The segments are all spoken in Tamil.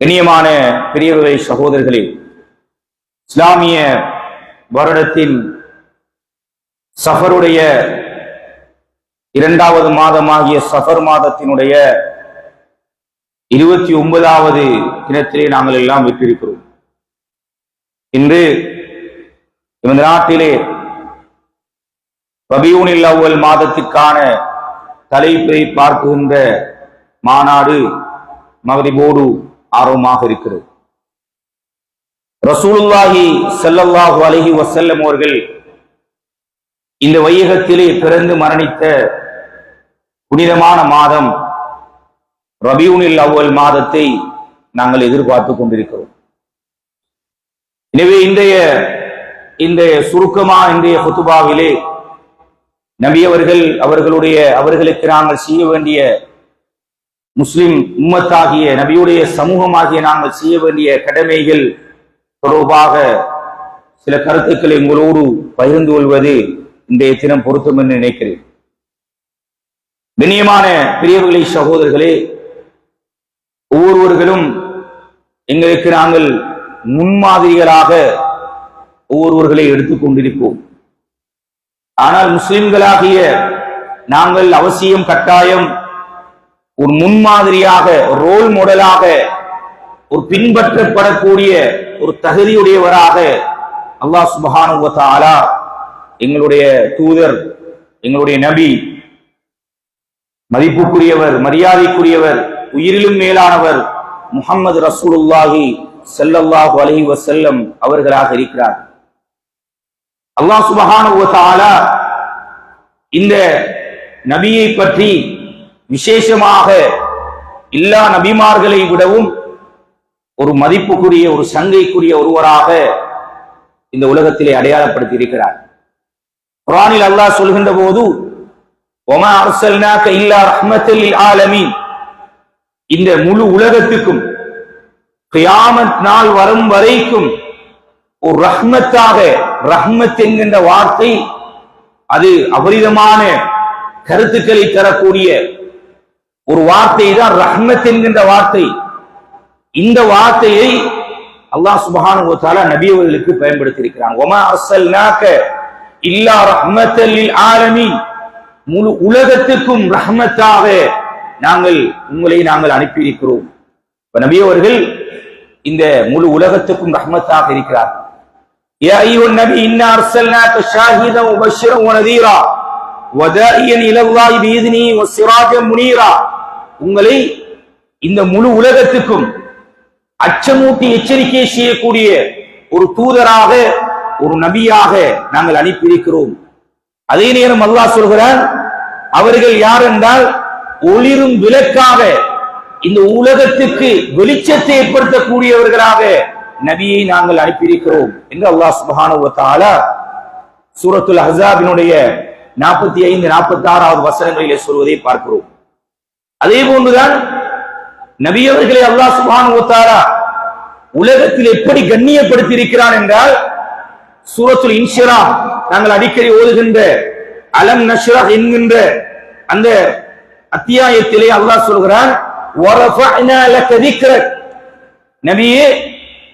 கண்ணியமான பெரியவர்களே, சகோதரர்களே, இஸ்லாமிய வருடத்தின் சஃபருடைய இரண்டாவது மாதமாகிய சஃபர் மாதத்தினுடைய 29வது தினத்திலே நாங்கள் எல்லாம் விட்டிருக்கிறோம். இன்று இந்த நாட்டிலே ரபியூனில் அவ்வல் மாதத்திற்கான தலைப்பை பார்க்கின்ற மாநாடு மக்ரிபோடு ஆர்வமாக இருக்கிறது. ரசூலுல்லாஹி ஸல்லல்லாஹு அலைஹி வஸல்லம் அவர்கள் இந்த வையகத்திலே பிறந்து மரணித்த புனிதமான மாதம் ரபியூனில் அவ்வல் மாதத்தை நாங்கள் எதிர்பார்த்து கொண்டிருக்கிறோம். எனவே இன்றைய சுருக்கமான இன்றைய குத்துபாவிலே நபி அவர்களுக்கு நாங்கள் செய்ய வேண்டிய முஸ்லிம் உம்மத்தாகிய நபியுடைய சமூகமாகிய நாங்கள் செய்ய வேண்டிய கடமைகள் தொடர்பாக சில கருத்துக்களை உங்களோடு பகிர்ந்து கொள்வது இன்றைய தினம் பொருத்தம் என்று நினைக்கிறேன். கண்ணியமான பெரியவர்களே, சகோதரர்களே, ஒவ்வொருவர்களும் எங்களுக்கு நாங்கள் முன்மாதிரிகளாக ஒவ்வொருவர்களை எடுத்துக் கொண்டிருப்போம். ஆனால் முஸ்லிம்களாகிய நாங்கள் அவசியம் கட்டாயம் ஒரு முன்மாதிரியாக, ரோல் மாடலாக, ஒரு பின்பற்றப்படக்கூடிய ஒரு தகுதியுடையவராக அல்லாஹ் சுப்ஹானஹு வ தஆலா எங்களுடைய தூதர், எங்களுடைய நபி, மதிப்புக்குரியவர், மரியாதைக்குரியவர், உயிரிலும் மேலானவர் முஹம்மது ரசூலுல்லாஹி ஸல்லல்லாஹு அலைஹி வஸல்லம் அவர்களாக இருக்கிறார். அல்லாஹ் சுப்ஹானஹு வ தஆலா இந்த நபியை பற்றி விசேஷமாக எல்லா நபிமார்களை விடவும் ஒரு மதிப்புக்குரிய, ஒரு சங்கைக்குரிய ஒருவராக இந்த உலகத்திலே அடையாளப்படுத்தி இருக்கிறார். குர்ஆனில் அல்லாஹ் சொல்கின்ற போது, வமா அர்ஸல்னாக இல்லா ரஹ்மத்தல் லில் ஆலமீன், இந்த முழு உலகத்துக்கும் கியாமத் நாள் வரும் வரைக்கும் ஒரு ரஹ்மத்தாக, ரஹ்மத் என்கின்ற வார்த்தை அது அபரிதமான கருத்துக்களை தரக்கூடிய ஒரு வார்த்தை தான் ரஹ்மத் என்கின்ற வார்த்தை. இந்த வார்த்தையை அல்லாஹ் சுப்ஹானஹு வ தஆலா நபி அவர்களுக்கு பயன்படுத்தி இருக்கிறான். வமா அர்ஸல்னாக இல்லா ரஹ்மத்தல் லில் ஆலமீன், முழு உலகத்துக்கும் ரஹ்மத்தாக உங்களை நாங்கள் அனுப்பி இருக்கிறோம். நபி அவர்கள் இந்த முழு உலகத்துக்கும் ரஹ்மத்தாக இருக்கிறார். யா அய்யுஹன் நபி இன்னா அர்ஸல்னாக ஷாஹிதன் வ பஷீரன் வ நதீரா வ தாஇயன் இலல்லாஹி பிஇذنஹி வ சிராஜன் முனீரா, உங்களை இந்த முழு உலகத்துக்கும் அச்சமூட்டி எச்சரிக்கை செய்யக்கூடிய ஒரு தூதராக, ஒரு நபியாக நாங்கள் அனுப்பியிருக்கிறோம். அதே நேரம் அல்லாஹ் சொல்கிறான், அவர்கள் யார் என்றால் ஒளிரும் விளக்காக, இந்த உலகத்துக்கு வெளிச்சத்தை ஏற்படுத்தக்கூடியவர்களாக நபியை நாங்கள் அனுப்பியிருக்கிறோம் என்று அல்லாஹ் சுப்ஹானஹு வ தஆலா சூரத்துல் அஹ்ஸாபினுடைய 45, 46வது வசனங்களிலே சொல்வதை பார்க்கிறோம். அதே போன்றுதான் நபி அவர்களை அல்லாஹ் சுப்ஹானஹு வ தஆலா உலகத்தில் எப்படி கண்ணியப்படுத்தி இருக்கிறான் என்றால், சூரத்துல் இன்ஷிரா நாங்கள் அடிக்கடி ஓதுகின்ற அலம் நஷ்ரஹ் என்கின்ற அந்த அத்தியாயத்திலே அல்லாஹ் சொல்கிறான், வரஃபஅனா லக திக்ரக், நபியே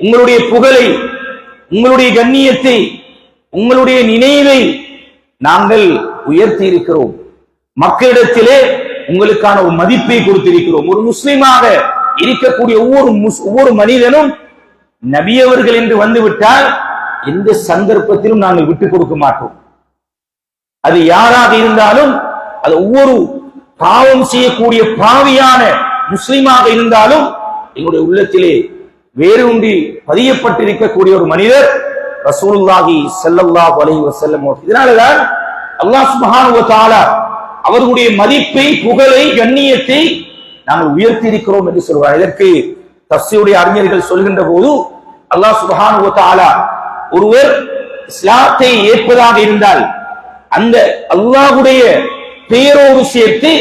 உங்களுடைய புகழை, உங்களுடைய கண்ணியத்தை, உங்களுடைய நினைவை நாங்கள் உயர்த்தி இருக்கிறோம். மக்களிடத்திலே உங்களுக்கான ஒரு மதிப்பை கொடுத்திருக்கிறோம். ஒரு முஸ்லிமாக இருக்கக்கூடிய ஒவ்வொரு மனிதனும் நபி அவர்கள் என்று வந்துவிட்டால் எந்த சந்தர்ப்பத்திலும் நாங்கள் விட்டுக் கொடுக்க மாட்டோம். அது யாராக இருந்தாலும், அது ஒவ்வொரு பாவம் செய்யக்கூடிய பாவியான முஸ்லிமாக இருந்தாலும் எங்களுடைய உள்ளத்திலே வேரூன்றி பதியப்பட்டிருக்கக்கூடிய ஒரு மனிதர் ரசூலுல்லாஹி ஸல்லல்லாஹு அலைஹி வஸல்லம். இதனாலதான் அல்லாஹ் சுப்ஹானஹு வ தஆலா அவர்களுடைய மதிப்பை, புகழை, கண்ணியத்தை நாங்கள் உயர்த்தி இருக்கிறோம் என்று சொல்வார். இதற்கு தஃசீருடைய அறிஞர்கள் சொல்கின்ற போது, அல்லாஹ் சுப்ஹானஹு வ தஆலா ஒருவர் இஸ்லாத்தை ஏற்பதாக இருந்தால் அந்த அல்லாஹ்வுடைய பெயரோடு சேர்த்து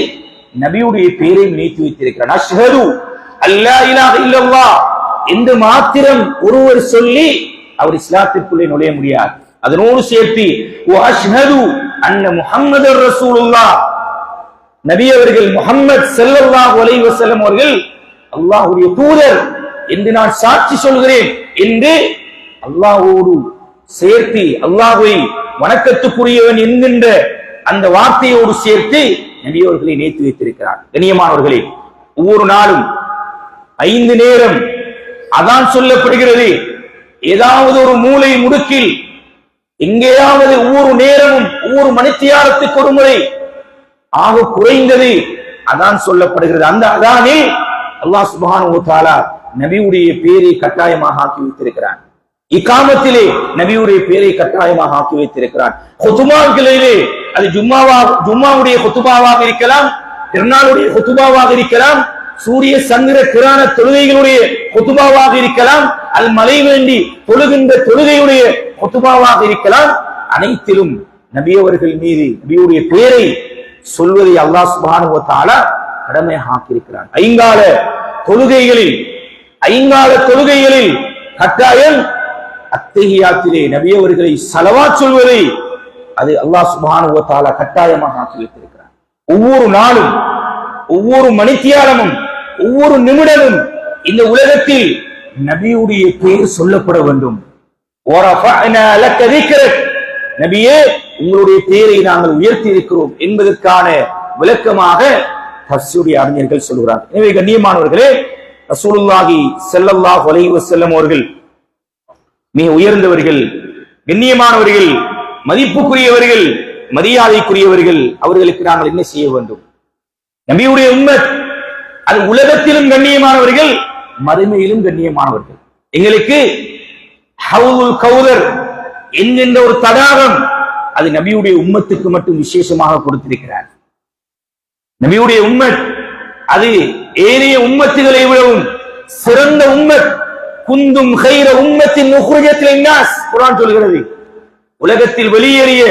நபியுடைய பெயரை நினைத்து வைத்திருக்கிறார். அஷ்ஹது அல்லா இலாஹ இல்லல்லாஹ் என்று மாத்திரம் ஒருவர் சொல்லி அவர் இஸ்லாத்திற்குள்ளே நுழைய முடியாது. அதனோடு சேர்த்து வஅஷ்ஹது அன்ன முஹம்மதர் ரசூலுல்லாஹ், நபி அவர்கள் முஹம்மது ஸல்லல்லாஹு அலைஹி வஸல்லம் அவர்கள் அல்லாஹ்வுடைய தூதர் என்று நான் சாட்சி சொல்கிறேன் என்று அல்லாஹ்வோடு சேர்த்து அல்லாஹ்வை வணக்கத்துக்குரியவன் என்கின்ற அந்த வார்த்தையோடு சேர்த்து நபி அவர்களை நேர்த்து வைத்திருக்கிறார். கண்ணியமானவர்களே, ஒவ்வொரு நாளும் 5 நேரம் அதான் சொல்லப்படுகிறது. ஏதாவது ஒரு மூலை முடுக்கில் எங்கேயாவது ஒவ்வொரு நேரமும் ஒவ்வொரு மணித்தியாலத்துக்கு ஒரு முறை ஆக குறைந்தது அதான் சொல்லப்படுகிறது. அந்த அதானில் அல்லாஹ் சுப்ஹானஹு வ தஆலா நபியுடைய பேரை கட்டாயமாக ஆக்கி வைத்திருக்கிறான். இகாமத்திலே நபியுடைய பேரை கட்டாயமாக ஆக்கி வைத்திருக்கிறான். குதுபாக்களிலே அது ஜும்மாவுடைய குதுபாவாக இருக்கலாம், திருநாளுடைய குதுபாவாக இருக்கலாம், சூரிய சந்திர கிரான தொழுகைகளுடைய குதுபாவாக இருக்கலாம், அது மழை வேண்டி தொழுகின்ற தொழுகையுடைய குதுபாவாக இருக்கலாம். அனைத்திலும் நபி அவர்கள் மீது நபியுடைய பேரை சொல்வதை அல்லாஹ் சுப்ஹானஹு வ தஆலா கடமையாக ஆக்கியிருக்கிறான். ஐங்கால தொழுகைகளில் கட்டாயம் அத்தஹியாத்திலே நபி அவர்களை ஸலவாத் சொல்வதை அது அல்லாஹ் சுப்ஹானஹு வ தஆலா கட்டாயமாக ஆக்கி வைத்திருக்கிறான். ஒவ்வொரு நாளும் ஒவ்வொரு மணித்தியாலமும் ஒவ்வொரு நிமிடமும் இந்த உலகத்தில் நபியுடைய பெயர் சொல்லப்பட வேண்டும். நபியே, உங்களுடைய பெயரை நாங்கள் உயர்த்தி இருக்கிறோம் என்பதற்கான விளக்கமாக தஃசீருடைய அறிஞர்கள் சொல்கிறார். எனவே கண்ணியமானவர்களே, ரசூலுல்லாஹி ஸல்லல்லாஹு அலைஹி வஸல்லம் அவர்கள் மிக உயர்ந்தவர்கள், கண்ணியமானவர்கள், மதிப்புக்குரியவர்கள், மரியாதைக்குரியவர்கள். அவர்களுக்கு நாங்கள் என்ன செய்ய வேண்டும்? நபியுடைய உம்மத் அது உலகத்திலும் கண்ணியமானவர்கள், மறுமையிலும் கண்ணியமானவர்கள். எங்களுக்கு ஹவுலுல் கௌதர் என்கின்ற ஒரு தடாகம் அது நபியுடைய உம்மத்துக்கு மட்டும் விசேஷமாக கொடுத்திருக்கிறார். நபியுடைய உம்மத் அது ஏனைய உம்மத்துகளை விடவும் சிறந்த உம்மத். குந்தும் கைர உம்மத்தின் உக்ரிஜத் லின்னாஸ், குர்ஆன் சொல்கிறது. உலகத்தில் வெளியேறிய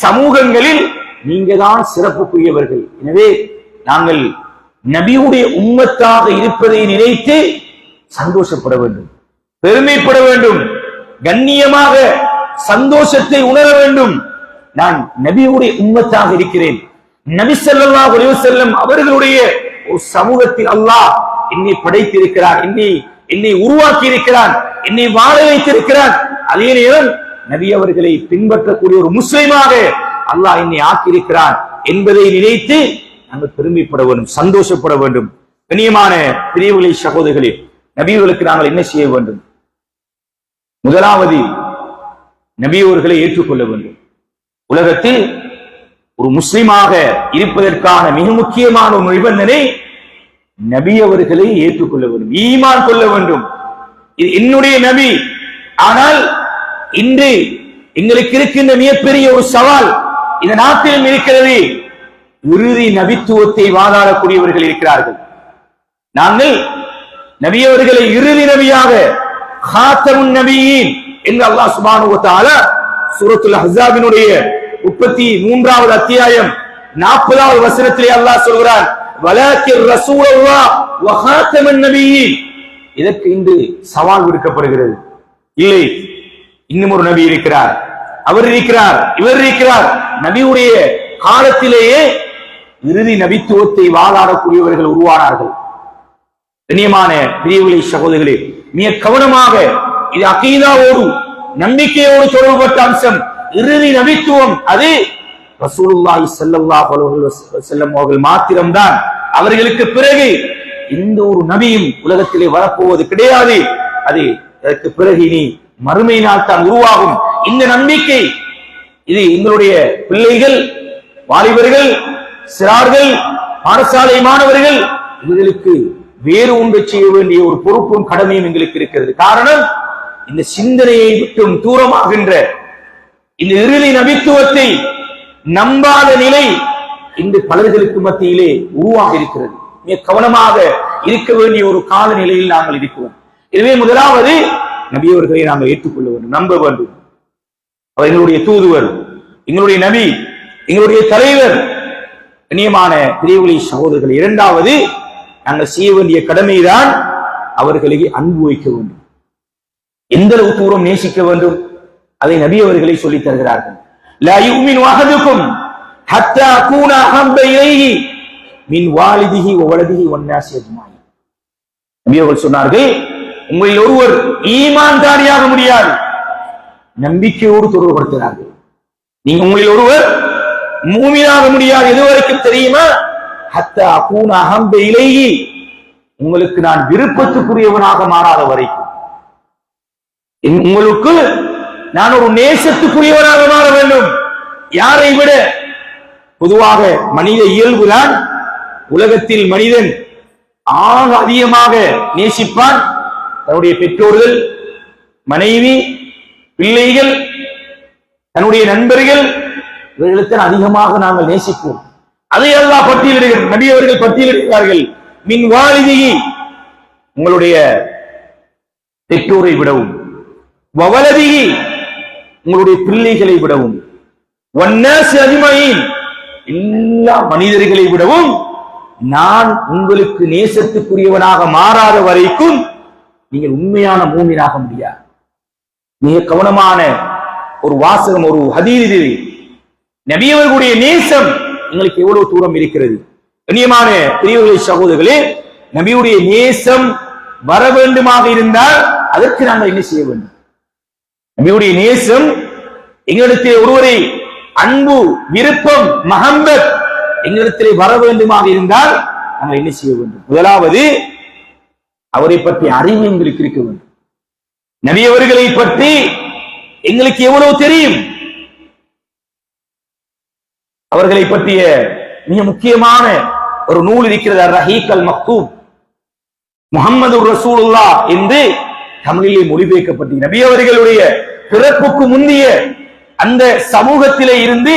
சமூகங்களில் நீங்க தான் சிறப்புக்குரியவர்கள். எனவே நாங்கள் நபியுடைய உம்மத்தாக இருப்பதை நினைத்து சந்தோஷப்பட வேண்டும், பெருமைப்பட வேண்டும், கண்ணியமாக சந்தோஷத்தை உணர வேண்டும். நான் நபியுடைய உம்மத்தாக இருக்கிறேன். நபி ஸல்லல்லாஹு அலைஹி வஸல்லம் அவர்களுடைய ஒரு சமூகத்தில் அல்லாஹ் என்னை படைத்திருக்கிறார், என்னை உருவாக்கி இருக்கிறான், என்னை வாழ வைத்திருக்கிறான். அதே நேரம் நபி அவர்களை பின்பற்றக்கூடிய ஒரு முஸ்லிமாக அல்லாஹ் என்னை ஆக்கியிருக்கிறான் என்பதை நினைத்து நாங்கள் பெருமைப்பட வேண்டும், சந்தோஷப்பட வேண்டும். கண்ணியமான பிரியவுகளை சகோதரர்களே, நபியவர்களுக்கு நாங்கள் என்ன செய்ய வேண்டும்? முதலாவது நபியவர்களை ஏற்றுக்கொள்ள வேண்டும். உலகத்தில் ஒரு முஸ்லிமாக இருப்பதற்கான மிக முக்கியமான ஒரு நிபந்தனை நபி அவர்களை ஏற்றுக்கொள்ள வேண்டும், ஈமான் கொள்ள வேண்டும். இது என்னுடைய நபி. ஆனால் இன்று எங்களுக்கு இருக்கின்ற மிகப்பெரிய ஒரு சவால் இந்த நாட்டிலும் இருக்கிறது. இறுதி நபித்துவத்தை வாதாடக்கூடியவர்கள் இருக்கிறார்கள். நாங்கள் நபி அவர்களை இறுதி நபியாக காத்தமுன் நபியின் என்று அல்லாஹ் சுப்ஹானஹு வ தஆலா சூரத்துல் அஹ்ஸாபினுடைய 33வது அத்தியாயம் 40வது வசனத்திலே அல்லாஹ் சொல்கிறான், வலாக்கிர் ரசூலுல்லாஹ் வ காத்தமுன் நபியின். இதற்கு இன்று சவால் விடுக்கப்படுகிறது. இல்லை, இன்னும் ஒரு நபி இருக்கிறார், அவர் இருக்கிறார், இவர் இருக்கிறார். நபியுடைய காலத்திலேயே இறுதி நபித்துவத்தை வாதாடக்கூடியவர்கள் உருவானார்கள். கண்ணியமான பிரியவுகளை சகோதரர்களே, மிக கவனமாக இது அகீதாவோடு நம்பிக்கையோடு தொடர்பட்ட அம்சம். இறுதி நபித்துவம் அது ரசூலுல்லாஹி ஸல்லல்லாஹு அலைஹி வஸல்லம் அவர்கள் மாத்திரம்தான். அவர்களுக்கு பிறகு எந்த ஒரு நபியும் உலகத்திலே வரப்போவது கிடையாது. அது அதற்கு பிறகு இனி மறுமையினால் தான் உருவாகும். இந்த நம்பிக்கை இது எங்களுடைய பிள்ளைகள், வாலிபர்கள், சிறார்கள், பாடசாலை மாணவர்கள் இவர்களுக்கு வேறு ஒன்றை செய்ய வேண்டிய ஒரு பொறுப்பும் கடமையும் எங்களுக்கு இருக்கிறது. காரணம், இந்த சிந்தனையை விட்டும் தூரமாகின்ற இந்த இறுதி நபித்துவத்தை நம்பாத நிலை இன்று பலர்களுக்கு மத்தியிலே உருவாக இருக்கிறது. மிக கவனமாக இருக்க வேண்டிய ஒரு கால நிலையில் நாங்கள் இருக்கிறோம். எனவே முதலாவது நபியவர்களை நாங்கள் ஏற்றுக்கொள்ள வேண்டும், நம்ப வேண்டும். அவர் எங்களுடைய தூதுவர், எங்களுடைய நபி, எங்களுடைய தலைவர். கண்ணியமான பிரியவுகளை சகோதரர்கள், இரண்டாவது நாங்கள் செய்ய வேண்டிய கடமைதான் அவர்களை அன்பு வைக்க வேண்டும். எந்த அளவு தூரம் நேசிக்க வேண்டும் அதை நபி அவர்களை சொல்லித் தருகிறார்கள். லா யுமினு அஹதுக்கும் ஹத்தா அகூன அஹப்ப இலைஹி மின் வாலிதிஹி வ வலதிஹி வன் நாஸி அஜ்மாயின். நபி அவர்கள் சொன்னார்கள், உங்களில் ஒருவர் ஈமான்தாரியாக முடியாது. நம்பிக்கையோடு தொடர்புபடுத்துகிறார்கள். நீங்க உங்களில் ஒருவர் மூமினாக முடியாது. எதுவரைக்கும் தெரியுமா? ஹத்தா அகூன அஹம்ப இலைஹி, உங்களுக்கு நான் விருப்பத்துக்குரியவனாக மாறாத வரைக்கும். உங்களுக்கு நான் ஒரு நேசத்துக்குரியவனாக மாற வேண்டும். யாரை விட? பொதுவாக மனித இயல்புதான், உலகத்தில் மனிதன் ஆக அதிகமாக நேசிப்பான் தன்னுடைய பெற்றோர்கள், மனைவி, பிள்ளைகள், தன்னுடைய நண்பர்கள். இவர்களுக்கு அதிகமாக நாங்கள் நேசிப்போம். அதை அல்லாஹ் பட்டியலிடுகிறார். நபி அவர்கள் பட்டியலிடுகிறார்கள். மின் வாலிதிஹி, உங்களுடைய பெற்றோரை விடவும், வவலதிஹி, உங்களுடைய பிள்ளைகளை விடவும், வன்னாஸ் அஜ்மஈன், எல்லா மனிதர்களை விடவும் நான் உங்களுக்கு நேசத்துக்குரியவனாக மாறாத வரைக்கும் நீங்கள் உண்மையான மூமினாக முடியாது. மிக கவனமான ஒரு வாசகம், ஒரு ஹதீஸ். நபி அவர்களுடைய நேசம் எங்களுக்கு எவ்வளவு தூரம் இருக்கிறது. கண்ணியமான பெரியவர்களே, சகோதரர்களே, நபியுடைய நேசம் வர வேண்டுமாக இருந்தால் அதற்கு நாங்கள் என்ன செய்ய வேண்டும்? நபியுடைய நேசம் எங்களிடத்தில் ஒருவரை அன்பு, விருப்பம், மஹப்பத் எங்களிடத்திலே வர வேண்டுமாக இருந்தால் நாங்கள் என்ன செய்ய வேண்டும்? முதலாவது அவரை பற்றி அறிவு எங்களுக்கு இருக்க வேண்டும். நபி அவர்களை பற்றி எங்களுக்கு எவ்வளவு தெரியும்? அவர்களை பற்றிய மிக முக்கியமான ஒரு நூல் இருக்கிறது, அர்-ரஹீக் அல்-மக்தூப், முஹம்மது ரசூலுல்லாஹ் என்று தமிழிலே மொழிபெயர்க்கப்பட்ட நபி அவர்களுடைய பிறப்புக்கு முந்தைய அந்த சமூகத்திலே இருந்து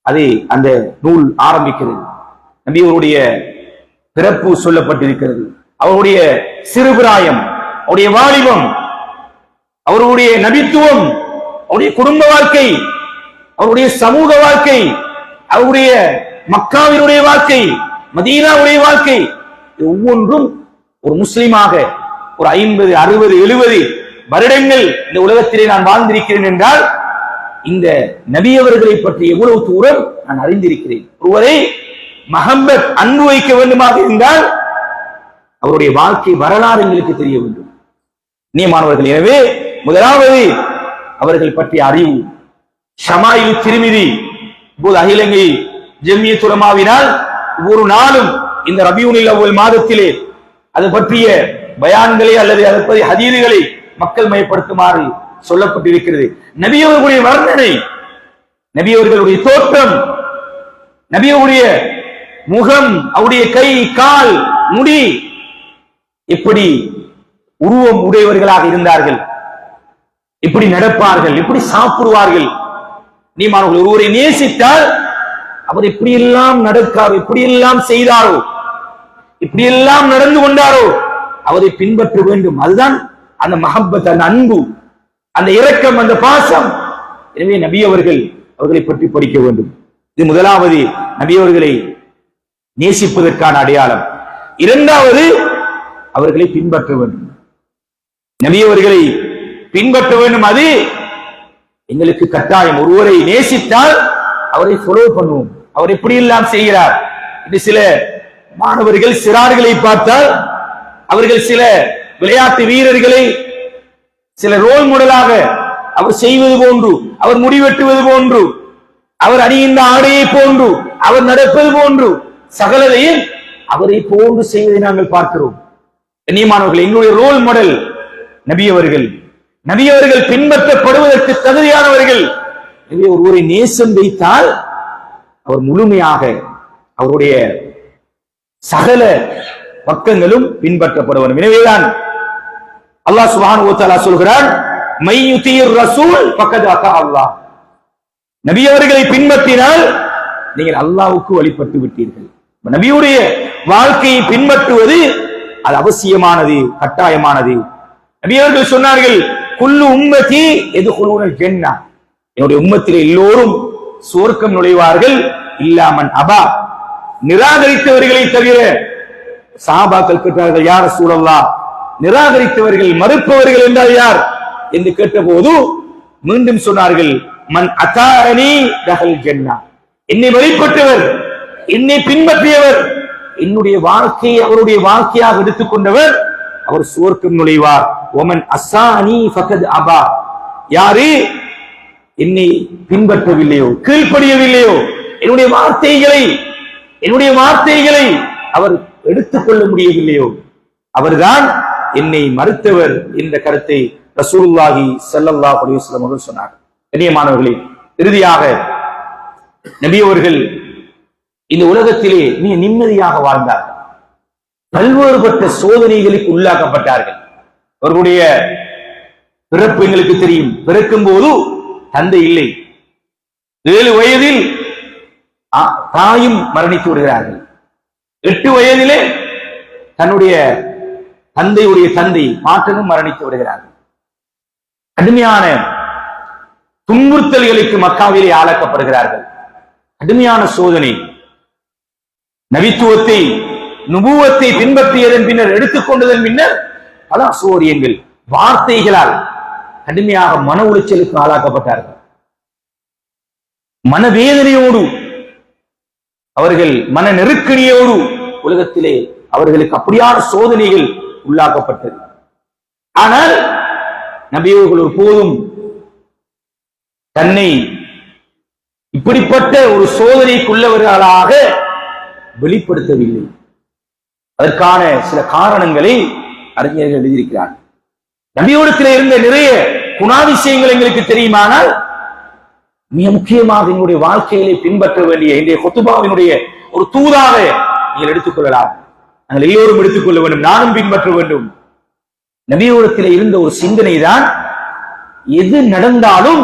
அது அந்த நூல் ஆரம்பிக்கிறது. நபி அவருடைய பிறப்பு சொல்லப்பட்டிருக்கிறது, அவருடைய சிறுபிராயம், அவருடைய வாலிபம், அவருடைய நபித்துவம், அவருடைய குடும்ப வாழ்க்கை, அவருடைய சமூக வாழ்க்கை, அவருடைய மக்காவினுடைய வாழ்க்கை, மதீனாவுடைய வாழ்க்கை, ஒவ்வொன்றும் ஒரு முஸ்லிமாக ஒரு 50, 60, 70 வருடங்கள் இந்த உலகத்திலே நான் வாழ்ந்திருக்கிறேன் என்றால் இந்த நபி அவர்களை பற்றி எவ்வளவு தூரம் நான் அறிந்திருக்கிறேன். ஒருவரை மஹப்பத், அன்பு வைக்க வேண்டுமாக இருந்தால் அவருடைய வாழ்க்கை வரலாறு எங்களுக்கு தெரிய வேண்டும். நியமானவர்கள், எனவே முதலாவது அவர்கள் பற்றிய அறிவு. ஷமாயில் திர்மிதி, இப்போது அகில இலங்கை ஜம்மியத் உலமாவினால் ஒவ்வொரு நாளும் இந்த ரபியுல் அவ்வல் மாதத்திலே அது பற்றிய பயான்களை அல்லது அதை பற்றிய ஹதீதுகளை மக்கள் மயப்படுத்துமாறு சொல்லப்பட்டிருக்கிறது. நபி அவர்களுடைய வர்ணனை, நபி அவர்களுடைய தோற்றம், நபி அவருடைய முகம், அவருடைய கை, கால், முடி, எப்படி உருவம் உடையவர்களாக இருந்தார்கள், எப்படி நடப்பார்கள், எப்படி சாப்பிடுவார்கள். நீமானவர்கள் ஒருவரை நேசித்தால் அவர் எப்படியெல்லாம் நடக்காரோ, எப்படியெல்லாம் செய்தாரோ, இப்படியெல்லாம் நடந்து கொண்டாரோ அவரை பின்பற்ற வேண்டும். அதுதான் அந்த மஹப்பத், அந்த அன்பு, அந்த இரக்கம், அந்த பாசம். எனவே நபி அவர்கள் அவர்களை பற்றி படிக்க வேண்டும். இது முதலாவது நபி அவர்களை நேசிப்பதற்கான அடையாளம். இரண்டாவது அவர்களை பின்பற்ற வேண்டும். நபி அவர்களை பின்பற்ற வேண்டும். அது எங்களுக்கு கட்டாயம். ஒருவரை நேசித்தால் அவரை ஃபாலோ பண்ணுவோம். அவர் எப்படி எல்லாம் செய்கிறார். இது சில மாணவர்கள் சிறார்களை பார்த்தால் அவர்கள் சில விளையாட்டு வீரர்களை சில ரோல் மாடலாக அவர் செய்வது போன்று, அவர் முடிவெட்டுவது போன்று, அவர் அணிகின்ற ஆடையை போன்று, அவர் நடப்பது போன்று சகலதையும் அவரை போன்று செய்வதை நாங்கள் பார்க்கிறோம். கண்ணியமானவர்கள், எங்களுடைய ரோல் மாடல் நபி அவர்கள். நபி அவர்கள் பின்பற்றப்படுவதற்கு தகுதியானவர்கள். எனவே ஒருவரை நேசம் வைத்தால் அவர் முழுமையாக அவருடைய சகல பக்கங்களும் பின்பற்றப்படுவார். எனவேதான் அல்லாஹ் சுப்ஹானஹு வ தஆலா சொல்கிறான், மை யுதீர் ரசூல் ஃபக்கத் அத்தா அல்லாஹ். நபி அவர்களை பின்பற்றினால் நீங்கள் அல்லாஹ்வுக்கு வழிபட்டு விட்டீர்கள். நபியுடைய வாழ்க்கையை பின்பற்றுவது அது அவசியமானது, கட்டாயமானது. நபி அவர்கள் சொன்னார்கள், குல்லு உம்மதி யதுகுலூனல் ஜன்னah, என்னுடைய உம்மத்திலே எல்லோரும் சுவர்க்கம் நுழைவார்கள், இல்லாமன் அபா, நிராகரித்தவர்களை தவிர. சஹாபாக்கள் கேட்டார்கள், யா ரசூலல்லாஹ், நிராகரித்தவர்கள், மறுப்பவர்கள் என்றால் யார் என்று கேட்டபோது மீண்டும் சொன்னார்கள், மன் அதானி தஹல் ஜன்னah, என்னை வழிபட்டவர், என்னை பின்பற்றியவர், என்னுடைய வாழ்க்கையை அவருடைய வாழ்க்கையாக எடுத்துக்கொண்டவர் அவர் சுவர்க்கம் நுழைவார். ஒமன் அசானி ஃபகத் அபா, யாரு என்னை பின்பற்றவில்லையோ, கீழ்ப்படியவில்லையோ, என்னுடைய வார்த்தைகளை அவர் எடுத்துக்கொள்ள முடியவில்லையோ, அவர்தான் என்னை மறுத்தவர் என்ற கருத்தை ரசூலுல்லாஹி ஸல்லல்லாஹு அலைஹி வஸல்லம் அவர்கள் சொன்னார். கண்ணியமானவர்களே, இறுதியாக நபி அவர்கள் இந்த உலகத்திலே மிக நிம்மதியாக வாழ்ந்தார்கள். பல்வேறுபட்ட சோதனைகளுக்கு உள்ளாக்கப்பட்டார்கள். அவர்களுடைய பிறப்பு எங்களுக்கு தெரியும். பிறக்கும் போது தந்தை இல்லை. 7 வயதில் தாயும் மரணித்து விடுகிறார்கள். 8 வயதிலே தன்னுடைய தந்தையுடைய தந்தை பாட்டனும் மரணித்து விடுகிறார்கள். கடுமையான துன்புறுத்தல்களுக்கு மக்காவிலே ஆளாக்கப்படுகிறார்கள். கடுமையான சோதனை. நபித்துவத்தை நுபுவத்தை பின்பற்றியதன் பின்னர் எடுத்துக்கொண்டதன் பின்னர் பல அசௌகரியங்கள், வார்த்தைகளால் கடுமையாக மன உளைச்சலுக்கு ஆளாக்கப்பட்டார்கள். மனவேதனையோடு அவர்கள் மன நெருக்கடியோடு உலகத்திலே அவர்களுக்கு அப்படியான சோதனைகள் உள்ளாக்கப்பட்டது. ஆனால் நபி அவர்கள் ஒருபோதும் தன்னை இப்படிப்பட்ட ஒரு சோதனைக்குள்ளவர்களாக வெளிப்படுத்தவில்லை. அதற்கான சில காரணங்களை அறிஞர்கள் எழுதியிருக்கிறார்கள். நபியோடத்தில் இருந்த நிறைய குணாதிசயங்கள் எங்களுக்கு தெரியுமானால், மிக முக்கியமாக எங்களுடைய வாழ்க்கையிலே பின்பற்ற வேண்டிய இன்றைய குத்துபாவினுடைய ஒரு தூதாக நீங்கள் எடுத்துக்கொள்ளலாம். நாங்கள் எல்லோரும் எடுத்துக்கொள்ள வேண்டும், நானும் பின்பற்ற வேண்டும். நபியோடத்தில் இருந்த ஒரு சிந்தனை தான், எது நடந்தாலும்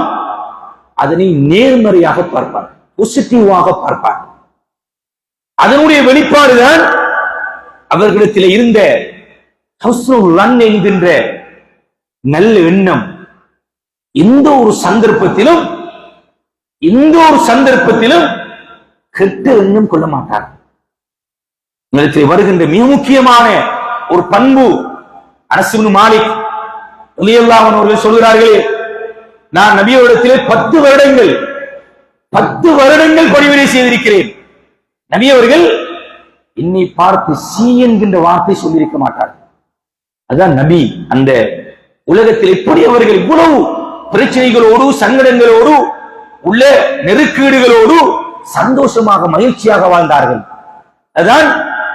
அதனை நேர்மறையாக பார்ப்பார், பாசிட்டிவாக பார்ப்பார். அதனுடைய வெளிப்பாடுதான் அவர்களிடத்தில் இருந்த என்கின்ற நல்ல எண்ணம். எந்த ஒரு சந்தர்ப்பத்திலும் கெட்ட எண்ணம் கொள்ள மாட்டார். உங்களிடத்தில் வருகின்ற மிக முக்கியமான ஒரு பண்பு, அனஸ் இப்னு மாலிக் ரலியல்லாஹு அன்ஹு அவர்கள் சொல்கிறார்களே, நான் நபியோடத்திலே 10 வருடங்கள் பணிவிடை செய்திருக்கிறேன். நபி அவர்கள் என்னை பார்த்து சி என்கின்ற வார்த்தை சொல்லியிருக்க மாட்டார்கள். அதுதான் நபி. அந்த உலகத்தில் எப்படி அவர்கள் இவ்வளவு பிரச்சனைகளோடு, சங்கடங்களோடு, உள்ள நெருக்கீடுகளோடு சந்தோஷமாக மகிழ்ச்சியாக வாழ்ந்தார்கள். அதுதான்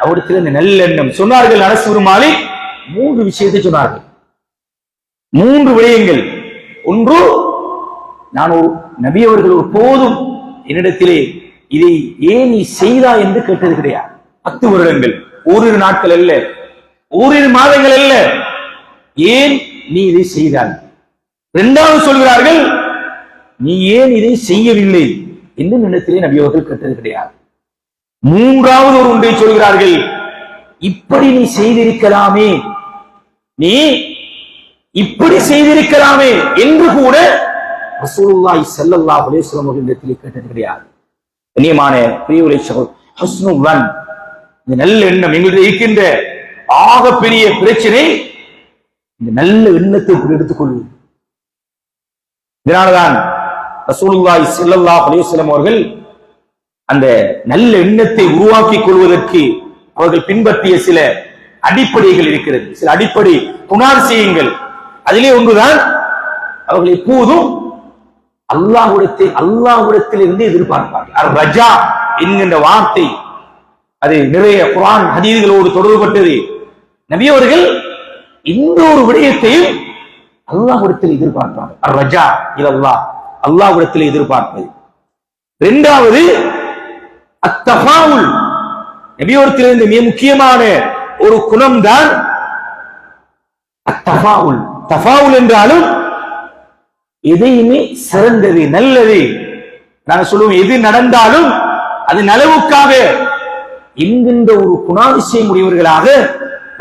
அவருக்கு நல்லெண்ணம். சொன்னார்கள் அனஸ் இப்னு மாலிக் 3 விஷயத்தை சொன்னார்கள், 3 விடயங்கள். ஒன்று, நான் ஒரு நபி அவர்கள் ஒரு போதும் என்னிடத்திலே இதை ஏன் நீ செய்தா என்று கேட்டது கிடையாது. 10 வருடங்கள், ஓரிரு நாட்கள் அல்ல, ஓரிரு மாதங்கள் அல்ல, ஏன் நீ இதை செய்தாய். 2வது சொல்கிறார்கள், நீ ஏன் இதை செய்யவில்லை என்று என்னிடத்திலே நபி அவர்கள் கேட்டது கிடையாது. 3வது ஒரு ஒன்றை சொல்கிறார்கள், இப்படி நீ செய்திருக்கலாமே, நீ இப்படி செய்திருக்கலாமே என்று கூட ரசூலுல்லாஹி ஸல்லல்லாஹு அலைஹி வஸல்லம் அவர்களிடத்திலே கேட்டது கிடையாது. கண்ணியமான பிரியவுரை ஹுஸ்னுல் வன், இந்த நல்ல எண்ணம் எங்களுக்கு இருக்கின்ற ஆகப்பெரிய பிரச்சனை. இந்த நல்ல எண்ணத்தை எடுத்துக்கொள்வது. இதனால்தான் ரசூலுல்லாஹி ஸல்லல்லாஹு அலைஹி வஸல்லம் அவர்கள் அந்த நல்ல எண்ணத்தை உருவாக்கிக் கொள்வதற்கு அவர்கள் பின்பற்றிய சில அடிப்படைகள் இருக்கிறது, சில அடிப்படை குணாதிசயங்கள். அதிலே ஒன்றுதான், அவர்கள் எப்போதும் அல்லாஹ்விடத்தில் இருந்து எதிர்பார்ப்பார்கள். அர் ரஜா என்கின்ற வார்த்தை அது நிறைய குர்ஆன் ஹதீஸ்களோடு தொடர்புபட்டது. நபி அவர்கள் இந்த ஒரு விடயத்தையும் அல்லாஹ்விடத்தில் எதிர்பார்ப்பார்கள். அர் ரஜா இலல்லாஹ், அல்லாஹ்விடத்தில் எதிர்பார்ப்பது. 2வது அத்தஃபாவுல், நபி அவர்கள் இருந்த மிக முக்கியமான ஒரு குணம் தான் அத்தஃபாவுல். தஃபாவுல் என்றாலும் எதையுமே சிறந்தது, நல்லது. நாங்கள் சொல்லுவோம், எது நடந்தாலும் அது நலவுக்காக என்கின்ற ஒரு குணாதிசயம் உடையவர்களாக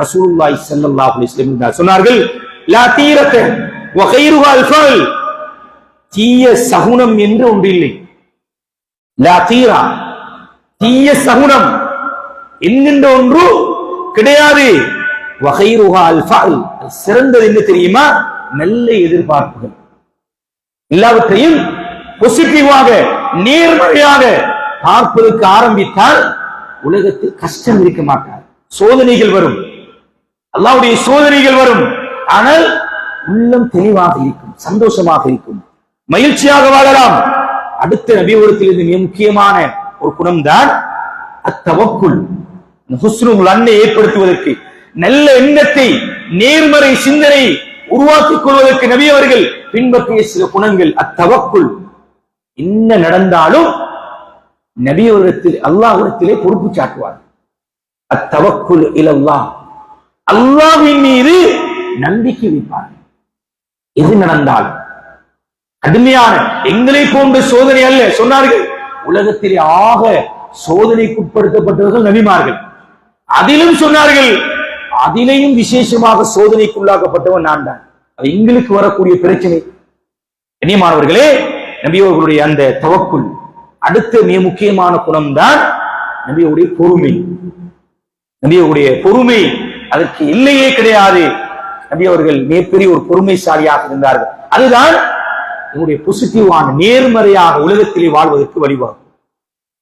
ரசூலுல்லாஹி ஸல்லல்லாஹு அலைஹி வஸல்லம் சொன்னார்கள். லா தீரத வ கைருஹா அல்ஃபல், தீய சகுனம் என்று ஒன்று இல்லை. லா தீரா, தீய சகுனம் என்கின்ற ஒன்று கிடையாது. வ கைருஹா அல்ஃபல், சிறந்தது என்ன தெரியுமா? நல்ல எதிர்பார்ப்புகள். எல்லாவற்றையும் பாசிட்டிவாக, நேர்மறையாக பார்ப்பதற்கு ஆரம்பித்தால் உலகத்தில் கஷ்டம் இருக்க மாட்டார், சோதனைகள் வரும். அல்லாஹ்வுடைய சோதனைகள் வரும், ஆனால் உள்ளம் தெளிவாக இருக்கும், சந்தோஷமாக இருக்கும், மகிழ்ச்சியாக வாழலாம். அடுத்த நபியோடத்தில் இருந்து மிக முக்கியமான ஒரு குணம்தான் அத்தவக்குல். ஹுஸ்னுல் அன்னை ஏற்படுத்துவதற்கு, நல்ல எண்ணத்தை, நேர்மறை சிந்தனை உருவாக்கிக் கொள்வதற்கு நபி அவர்கள் பின்பற்றிய சில குணங்கள் அத்தவக்குல். என்ன நடந்தாலும் நபி அவரிடத்தில் அல்லாஹ்விடத்திலே பொறுப்பு சாட்டுவார். அத்தவக்குல் இலல்லாஹ், அல்லாஹ்வின் மீது நம்பிக்கை வைப்பார். எது நடந்தாலும் கடுமையான எங்களை போன்ற சோதனை அல்ல. சொன்னார்கள், உலகத்திலே ஆக சோதனைக்குட்படுத்தப்பட்டவர்கள் நபிமார்கள். அதிலும் சொன்னார்கள், அதிலேயும் விசேஷமாக சோதனைக்குள்ளாக்கப்பட்டவன் நான் தான். அது எங்களுக்கு வரக்கூடிய பிரச்சனை. கண்ணியமானவர்களே, நபியோர்களுடைய அந்த தவக்குல். அடுத்த மிக முக்கியமான குணம் தான் நபியோடைய பொறுமை. நபியோடைய பொறுமை அதற்கு எல்லையே கிடையாது. நபி அவர்கள் மிகப்பெரிய ஒரு பொறுமைசாலியாக இருந்தார்கள். அதுதான் நம்முடைய பாசிட்டிவான நேர்மறையாக உலகத்திலே வாழ்வதற்கு வழிவகுக்கும்.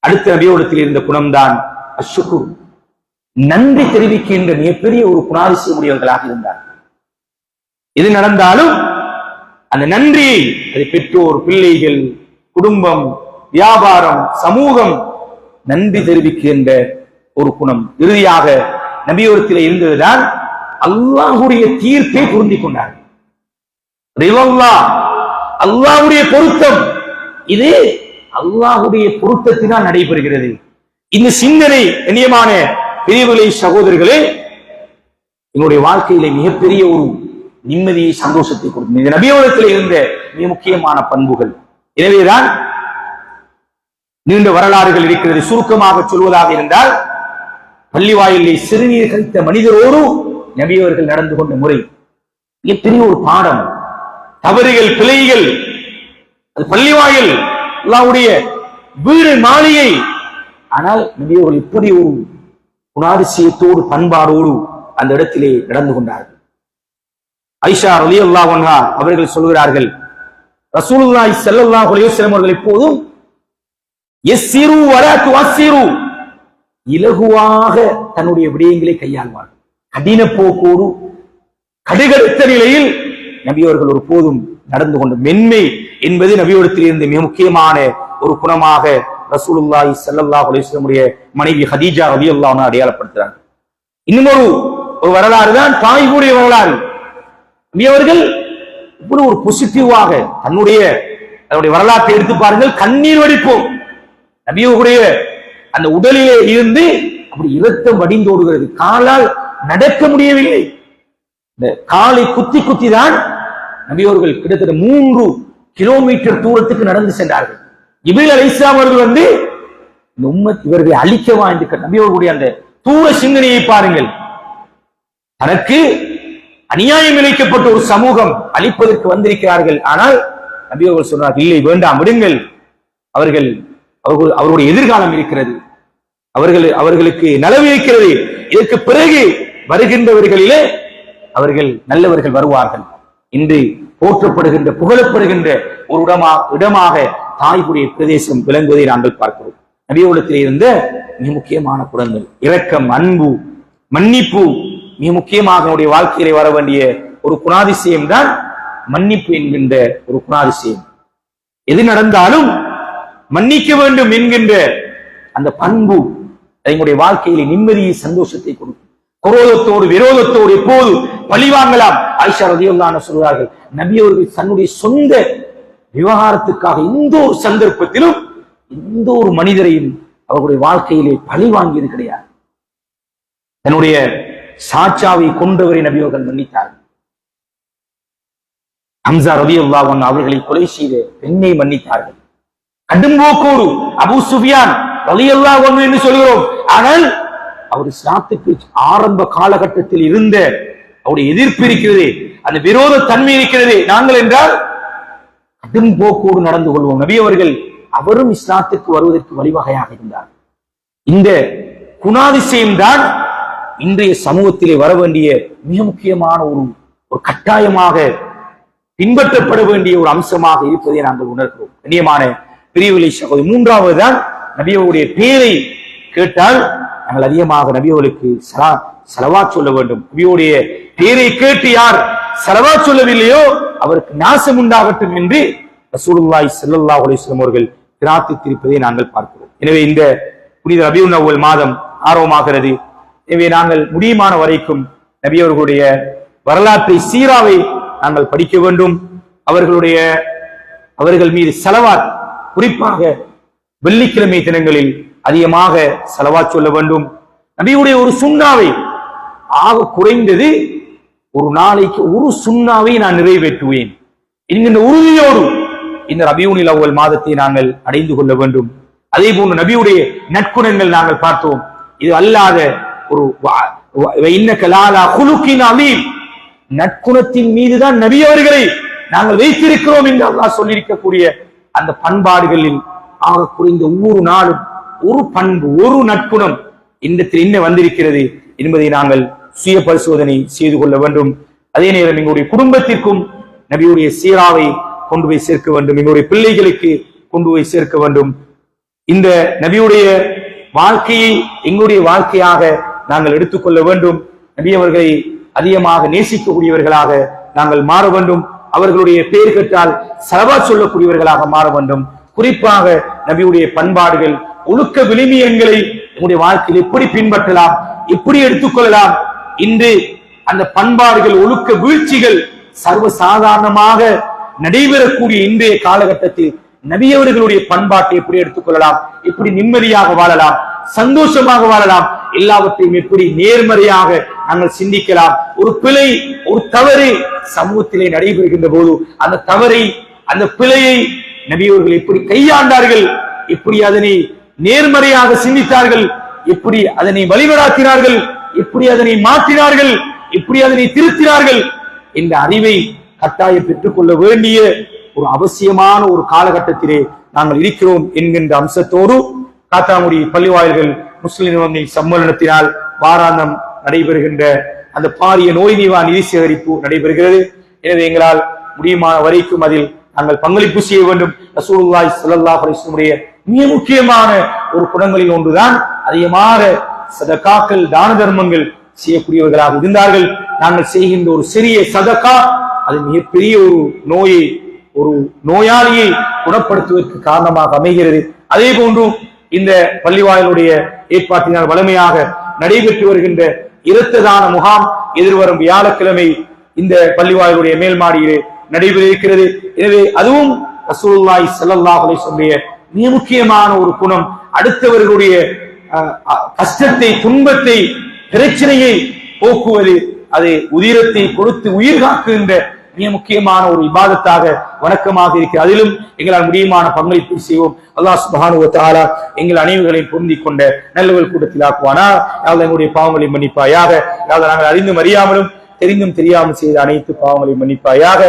அடுத்த நபியோடத்தில் இருந்த குணம்தான் அஷ்ஷுகுர், நன்றி தெரிவிக்கின்ற மிகப்பெரிய ஒரு குணாதிசயம் உடையவர்களாக இருந்தார்கள். எது நடந்தாலும் அந்த நன்றியை, அதை பெற்றோர், பிள்ளைகள், குடும்பம், வியாபாரம், சமூகம் நன்றி தெரிவிக்கின்ற ஒரு குணம். இறுதியாக நபியோடத்தில் இருந்ததுதான் அல்லாஹ்வுடைய தீர்ப்பை புரிந்து கொண்டார்கள். அல்லாஹ்வுடைய பொருத்தம், இது அல்லாஹ்வுடைய பொருத்தத்தினால் நடைபெறுகிறது. இந்த சிந்தனை கண்ணியமான பெரியவர்களே, சகோதரர்களே, என்னுடைய வாழ்க்கையிலே மிகப்பெரிய ஒரு நிம்மதியை, சந்தோஷத்தை கொடுக்கும். இந்த நபியோடத்தில் இருந்த மிக முக்கியமான பண்புகள். எனவேதான் நீண்ட வரலாறுகள் இருக்கிறது. சுருக்கமாக சொல்வதாக இருந்தால், பள்ளிவாயிலே சிறுநீர் கழித்த மனிதரோடு நபியவர்கள் நடந்து கொண்ட முறை மிகப்பெரிய ஒரு பாடம். தவறுகள், பிழைகள், அது பள்ளிவாயில், அல்லாஹ்வுடைய வீடு, மாளிகை. ஆனால் நபியவர்கள் இப்படி ஒரு குணாதிசயத்தோடு, பண்பாடோடு அந்த இடத்திலே நடந்து கொண்டார்கள். ஆயிஷா ரலியல்லாஹு அன்ஹா அவர்கள் சொல்கிறார்கள், ரசூலுல்லாஹி ஸல்லல்லாஹு அலைஹி வஸல்லம் அவர்கள் எப்போதும் யஸ்ஸிரு வலா துஅஸ்ஸிரு, இலகுவாக தன்னுடைய விடயங்களை கையாள்வார். கடின போக்கோடு, கடுகடுத்த நிலையில் நபி அவர்கள் ஒரு போதும் நடந்து கொண்ட மென்மை என்பது நபியோடத்தில் இருந்து மிக முக்கியமான ஒரு குணமாக ரசூலுல்லாஹி ஸல்லல்லாஹு அலைஹி வஸல்லம் உடைய மனைவி ஹதீஜா ரலியல்லாஹு அன்ஹா அடையாளப்படுத்துறாங்க. இன்னும் ஒரு வரலாறு தான் தாய்வுடைய வரலாறு. நபி அவர்கள் இப்படி ஒரு பாசிட்டிவாக தன்னுடைய வரலாற்றை எடுத்து பாருங்கள். கண்ணீர் வடிப்போம். நபியுடைய அந்த உடலிலே இருந்து அப்படி இரத்தம் வடிந்தோடுகிறது. காலால் நடக்க முடியவில்லை. இந்த காலை குத்தி குத்தி தான் நபியவர்கள் கிட்டத்தட்ட 3 கிலோமீட்டர் தூரத்துக்கு நடந்து சென்றார்கள். இப்ரீல் அலைஹிஸ்ஸலாம் அவர்கள் வந்து இந்த உம்மத் இவர்களை அழிக்கவா என்று நபியவர்களுடைய அந்த தூர சிந்தனையை பாருங்கள். தனக்கு அநியாயம் இழைக்கப்பட்ட ஒரு சமூகம் அழிப்பதற்கு வந்திருக்கிறார்கள். ஆனால் நபியவர்கள் சொன்னார்கள், இல்லை, வேண்டாம், விடுங்கள். அவர்களுடைய எதிர்காலம் இருக்கிறது, அவர்களுக்கு நலவு இருக்கிறது. இதற்கு பிறகு வருகின்றவர்களிலே அவர்கள் நல்லவர்கள் வருவார்கள். இன்று போற்றப்படுகின்ற, புகழப்படுகின்ற ஒரு இடமாக தாய்வுடைய பிரதேசம் விளங்குவதை நாங்கள் பார்க்கிறோம். நபியோடத்தில் இருந்த மிக முக்கியமான குணங்கள் இரக்கம், அன்பு, மன்னிப்பு. மிக முக்கியமாக நம்முடைய வாழ்க்கையிலே வர வேண்டிய ஒரு குணாதிசயம் தான் மன்னிப்பு என்கின்ற ஒரு குணாதிசயம். எது நடந்தாலும் மன்னிக்க வேண்டும் என்கின்ற அந்த பண்பு எங்களுடைய வாழ்க்கையிலே நிம்மதியை, சந்தோஷத்தை கொடுக்கும். குரோதத்தோடு, விரோதத்தோடு எப்போது பழி வாங்கலாம். ஆயிஷா ரலியல்லாஹு அன்ஹா சொல்கிறார்கள், நபி அவர்கள் தன்னுடைய சொந்த விவகாரத்துக்காக எந்த ஒரு சந்தர்ப்பத்திலும் எந்த ஒரு மனிதரையும் அவர்களுடைய வாழ்க்கையிலே பழி வாங்கியது கிடையாது. தன்னுடைய சாச்சாவை கொன்றவரை நபி அவர்கள் மன்னித்தார்கள். ஹம்சா ரலியல்லாஹு அன்ஹு அவர்களை கொலை செய்த பெண்ணை மன்னித்தார்கள். கடும்போக்கோடு அபூ சுஃபியான் ரலியல்லாஹு அன்ஹு என்று சொல்கிறோம். ஆனால் அவர் இஸ்லாத்துக்கு ஆரம்ப காலகட்டத்தில் இருந்த அவருடைய எதிர்ப்பு இருக்கிறது, அந்த விரோத தன்மை இருக்கிறது. நாங்கள் என்றால் கடும் போக்கோடு நடந்து கொள்வோம். நபி அவர்கள் அவரும் இஸ்லாத்துக்கு வருவதற்கு வழிவகையாக இருந்தார். இந்த குணாதிசயம் தான் இன்றைய சமூகத்திலே வர வேண்டிய மிக முக்கியமான ஒரு கட்டாயமாக பின்பற்றப்பட வேண்டிய ஒரு அம்சமாக இருப்பதை நாங்கள் உணர்கிறோம். கண்ணியமான பிரிவுகளை சகோதரி, மூன்றாவது தான் நபியோடைய பேரை கேட்டால் நாங்கள் அதிகமாக நபியோருக்கு ஸலவாத் சொல்ல வேண்டும். நபியுடைய பேரை கேட்டு யார் ஸலவாத் சொல்லவில்லையோ அவருக்கு நாசம் உண்டாகட்டும் என்று ரசூலுல்லாஹி ஸல்லல்லாஹு அலைஹி வஸல்லம் அவர்கள் பிரார்த்தித்திருப்பதை நாங்கள் பார்க்கிறோம். எனவே இந்த புனித ரபியுல் அவ்வல் மாதம் ஆர்வமாகிறது. எனவே நாங்கள் முடியுமான வரைக்கும் நபி அவர்களுடைய வரலாற்றை சீராவை நாங்கள் படிக்க வேண்டும். அவர்கள் மீது ஸலவாத், குறிப்பாக வெள்ளிக்கிழமை தினங்களில் அதிகமாக ஸலவாத் சொல்ல வேண்டும். நபியுடைய ஒரு சுன்னாவை, ஆக குறைந்தது ஒரு நாளைக்கு ஒரு சுன்னாவை நான் நிறைவேற்றுவேன் என்கின்ற உறுதியோடு இந்த ரபியுல் அவ்வல் மாதத்தை நாங்கள் அடைந்து கொள்ள வேண்டும். அதே போன்று நபியுடைய நற்குணங்கள் நாங்கள் பார்த்தோம். இது அல்லாத ஒரு நற்குணத்தின் மீதுதான் நபி அவர்களை நாங்கள் வைத்திருக்கிறோம் என்று அல்லாஹ் சொல்லியிருக்கக்கூடிய அந்த பண்பாடுகளில் ஆக குறைந்த ஒவ்வொரு நாளும் ஒரு பண்பு, ஒரு நற்குணம் இன்னத்தில் என்ன வந்திருக்கிறது என்பதை நாங்கள் சுய பரிசோதனை செய்து கொள்ள வேண்டும். அதே நேரம் எங்களுடைய குடும்பத்திற்கும் நபியுடைய சீராவை கொண்டு போய் சேர்க்க வேண்டும். எங்களுடைய பிள்ளைகளுக்கு கொண்டு போய் சேர்க்க வேண்டும். இந்த நபியுடைய வாழ்க்கையை எங்களுடைய வாழ்க்கையாக நாங்கள் எடுத்துக்கொள்ள வேண்டும். நபி அவர்களை அதிகமாக நேசிக்கக்கூடியவர்களாக நாங்கள் மாற வேண்டும். அவர்களுடைய பெயர் கேட்டால் ஸலவாத் சொல்லக்கூடியவர்களாக மாற வேண்டும். குறிப்பாக நபியுடைய பண்பாடுகள், ஒழுக்க விழுமியங்களை நம்முடைய வாழ்க்கையில் எப்படி பின்பற்றலாம், எப்படி எடுத்துக்கொள்ளலாம். இன்று அந்த பண்பாடுகள், ஒழுக்க வீழ்ச்சிகள் சர்வசாதாரணமாக நடைபெறக்கூடிய இன்றைய காலகட்டத்தில் நபியவர்களுடைய பண்பாட்டை எப்படி எடுத்துக்கொள்ளலாம், எப்படி நிம்மதியாக வாழலாம், சந்தோஷமாக வாழலாம், எல்லாவற்றையும் எப்படி நேர்மறையாக நாங்கள் சிந்திக்கலாம். ஒரு பிழை, ஒரு தவறு சமூகத்திலே நடைபெறுகின்ற போது அந்த தவறை, அந்த பிழையை நபியவர்கள் எப்படி கையாண்டார்கள், எப்படி அதனை நேர்மறையாக சிந்தித்தார்கள், எப்படி அதனை வழிநடாத்தினார்கள், எப்படி அதனை மாற்றினார்கள், எப்படி அதனை திருத்தினார்கள் என்ற அறிவை கட்டாயம் பெற்றுக் கொள்ள வேண்டிய ஒரு அவசியமான ஒரு காலகட்டத்திலே நாங்கள் இருக்கிறோம் என்கின்ற அம்சத்தோடு காத்தாங்குடி பள்ளிவாயல்கள் முஸ்லிம் சம்மேளனத்தினால் வாராந்தம் நடைபெறுகின்ற அந்த பாரிய நோய் நிதி சேகரிப்பு நடைபெறுகிறது. எனவே எங்களால் முடியுமான வரைக்கும் அதில் நாங்கள் பங்களிப்பு செய்ய வேண்டும். ரசூலுல்லாஹி ஸல்லல்லாஹு அலைஹி வஸல்லம் மிக முக்கியமான ஒரு குணங்களில் ஒன்றுதான் அதிகமாக சதகாக்கள், தான தர்மங்கள் செய்யக்கூடியவர்களாக இருந்தார்கள். நாங்கள் செய்கின்ற ஒரு சிறிய சதகா அது மிகப்பெரிய ஒரு நோயை, ஒரு நோயாளியை குணப்படுத்துவதற்கு காரணமாக அமைகிறது. அதே போன்று இந்த பள்ளிவாயலுடைய ஏற்பாட்டினால் வலிமையாக நடைபெற்று வருகின்ற இரத்த தான முகாம் எதிர்வரும் வியாழக்கிழமை இந்த பள்ளிவாயலுடைய மேல் மாடியிலே நடைபெற இருக்கிறது. எனவே அதுவும் ரசூலுல்லாஹி ஸல்லல்லாஹு அலைஹி வஸல்லம் மிக முக்கியமான ஒரு குணம். அடுத்தவர்களுடைய கஷ்டத்தை, துன்பத்தை, பிரச்சனையை போக்குவது, அது உதிரத்தை கொடுத்து உயிர் காக்குகின்ற மிக முக்கியமான ஒரு இபாதத்தாக, வணக்கமாக இருக்கிறது. அதிலும் எங்களால் முடியுமான பங்களிப்பு செய்வோம். அல்லாஹ் சுப்ஹானஹு வ தஆலா எங்கள் அனைவர்களையும் பொருந்திக் கொண்ட நல்லவர்கள் கூட்டத்தில் ஆக்குவானா. யாவ் எங்களுடைய பாவங்களை மன்னிப்பாயாக. யாவ் நாங்கள் அறிந்தும் அறியாமலும் தெரிந்தும் தெரியாமல் செய்த அனைத்து பாவங்களையும் மன்னிப்பாயாக.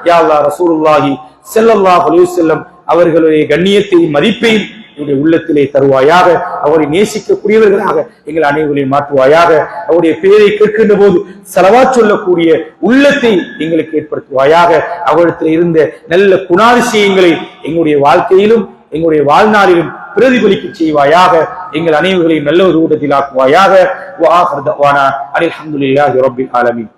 யா அல்லாஹ் ரசூலுல்லாஹி ஸல்லல்லாஹு அலைஹி வஸல்லம் அவர்களுடைய கண்ணியத்தையும் மதிப்பையும் என்னுடைய உள்ளத்திலே தருவாயாக. அவரை நேசிக்கக்கூடியவர்களாக எங்கள் அனைவரையும் மாற்றுவாயாக. அவருடைய பெயரை கேட்கின்ற போது ஸலவாத் சொல்லக்கூடிய உள்ளத்தை எங்களுக்கு ஏற்படுத்துவாயாக. அவரிடத்தில் இருந்த நல்ல குணாதிசயங்களை எங்களுடைய வாழ்க்கையிலும் எங்களுடைய வாழ்நாளிலும் பிரதிபலிக்க செய்வாயாக. எங்கள் அனைவர்களையும் நல்ல ஒரு ஊட்டத்தில் ஆக்குவாயாக. வ ஆகிரு தஅவானா அல்ஹம்துலில்லாஹி ரப்பில் ஆலமீன்.